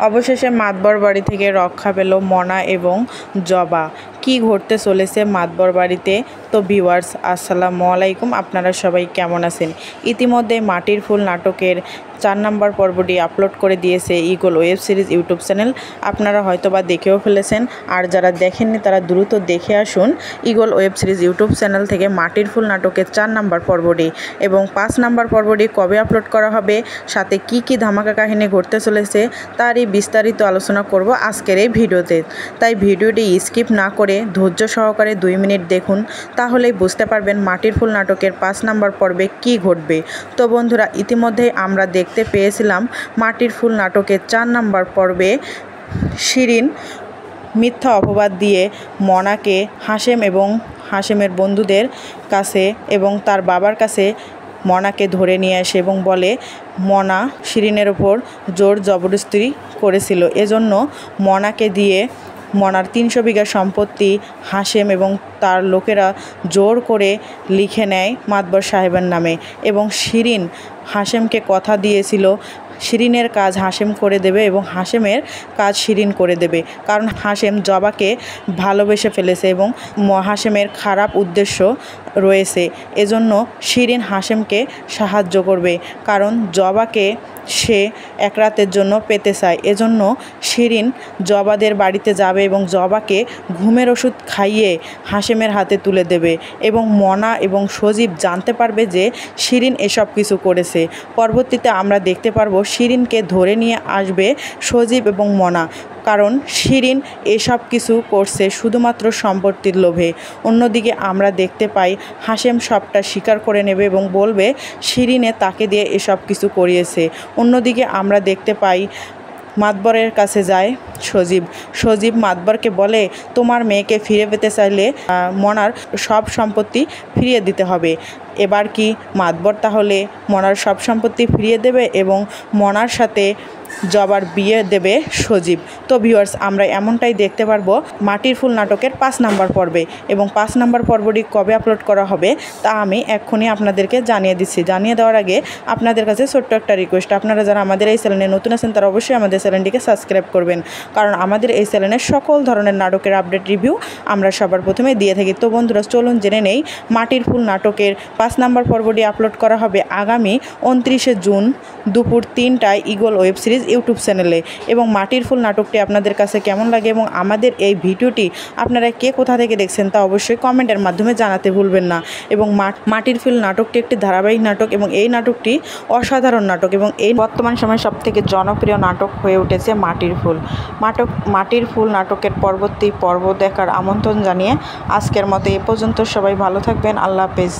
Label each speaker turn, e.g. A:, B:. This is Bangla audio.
A: অবশেষে মাতবর বাড়ি থেকে রক্ষা পেল মনা এবং জবা। কি ঘটতে চলেছে মাতবর বাড়িতে? তো ভিউয়ার্স, আসসালামু আলাইকুম, আপনারা সবাই কেমন আছেন? ইতিমধ্যে মাটির ফুল নাটকের 4 নম্বর পর্বটি আপলোড করে দিয়েছে eagle web series YouTube channel. আপনারা হয়তোবা দেখেও ফেলেছেন, আর যারা দেখেননি তারা দ্রুত দেখে আসুন eagle web series YouTube channel থেকে মাটির ফুল নাটকের 4 নম্বর পর্বটি। এবং 5 নম্বর পর্বটি কবে আপলোড করা হবে, সাথে কি কি ধামাকা কাহিনী ঘটতে চলেছে তারই বিস্তারিত আলোচনা করব আজকের এই ভিডিওতে। তাই ভিডিওটি স্কিপ না করে ধৈর্য সহকারে 2 মিনিট দেখুন, তাহলেই বুঝতে পারবেন মাটির ফুল নাটকের 5 নম্বর পর্বে কি ঘটবে। তো বন্ধুরা, ইতিমধ্যেই আমরা দেখতে পেয়েছিলাম মাটির ফুল নাটকের 4 নম্বর পর্বে শিরিন মিথ্যা অপবাদ দিয়ে মনাকে হাশেম এবং হাশেমের বন্ধুদের কাছে এবং তার বাবার কাছে মনাকে ধরে নিয়ে আসে এবং বলে মনা শিরিনের ওপর জোর জবরদস্তি করেছিল, এজন্য মনাকে দিয়ে মনার 300 বিঘা সম্পত্তি হাশেম এবং তার লোকেরা জোর করে লিখে নেয় মাতবর সাহেবের নামে। এবং শিরিন হাশেমকে কথা দিয়েছিল শিরিনের কাজ হাশেম করে দেবে এবং হাশেমের কাজ শিরিন করে দেবে, কারণ হাশেম জবাকে ভালোবেসে ফেলেছে এবং হাশেমের খারাপ উদ্দেশ্য রয়েছে। এজন্য শিরিন হাশেমকে সাহায্য করবে, কারণ জবাকে সে এক রাতের জন্য পেতে চায়। এজন্য শিরিন জবাদের বাড়িতে যাবে এবং জবাকে ঘুমের ওষুধ খাইয়ে হাশেমের হাতে তুলে দেবে এবং মনা এবং সজীব জানতে পারবে যে শিরিন এসব কিছু করেছে। পরবর্তীতে আমরা দেখতে পারবো শিরিনকে ধরে নিয়ে আসবে সজীব এবং মনা, কারণ শিরিন এসব কিছু করছে শুধুমাত্র সম্পত্তির লোভে। অন্যদিকে আমরা দেখতে পাই হাশেম সবটা স্বীকার করে নেবে এবং বলবে শিরিনে তাকে দিয়ে এসব কিছু করিয়েছে। অন্যদিকে আমরা দেখতে পাই মাতবরের কাছে যায় সজীব মাতবরকে বলে তোমার মেয়েকে ফিরে পেতে চাইলে মনার সব সম্পত্তি ফিরিয়ে দিতে হবে। এবার কি মাতবর তাহলে মনার সব সম্পত্তি ফিরিয়ে দেবে এবং মনার সাথে জবার বিয়ে দেবে সজীব? তো ভিউয়ার্স, আমরা এমনটাই দেখতে পারবো মাটির ফুল নাটকের 5 নম্বর পর্বে। এবং 5 নম্বর পর্বটি কবে আপলোড করা হবে তা আমি এক্ষুনি আপনাদেরকে জানিয়ে দিচ্ছি। জানিয়ে দেওয়ার আগে আপনাদের কাছে ছোট্ট একটা রিকোয়েস্ট, আপনারা যারা আমাদের এই চ্যানেলে নতুন আছেন তারা অবশ্যই আমাদের চ্যানেলটিকে সাবস্ক্রাইব করবেন, কারণ আমাদের এই চ্যানেলের সকল ধরনের নাটকের আপডেট রিভিউ আমরা সবার প্রথমে দিয়ে থাকি। তো বন্ধুরা, চলুন জেনে নেই মাটির ফুল নাটকের 5 নম্বর পর্বটি আপলোড করা হবে আগামী 29শে জুন দুপুর 3টায় ঈগল ওয়েব সিরিজ ইউটিউব চ্যানেলে। এবং মাটির ফুল নাটকটি আপনাদের কাছে কেমন লাগে এবং আমাদের এই ভিডিওটি আপনারা কে কোথা থেকে দেখছেন তা অবশ্যই কমেন্টের মাধ্যমে জানাতে ভুলবেন না। এবং মাটির ফুল নাটকটি একটি ধারাবাহিক নাটক এবং এই নাটকটি অসাধারণ নাটক এবং এই বর্তমান সময়ে সবথেকে জনপ্রিয় নাটক হয়ে উঠেছে মাটির ফুল নাটকের পরবর্তী পর্ব দেখার আমন্ত্রণ জানিয়ে আজকের মতো এ পর্যন্ত। সবাই ভালো থাকবেন, আল্লাহ হাফেজ।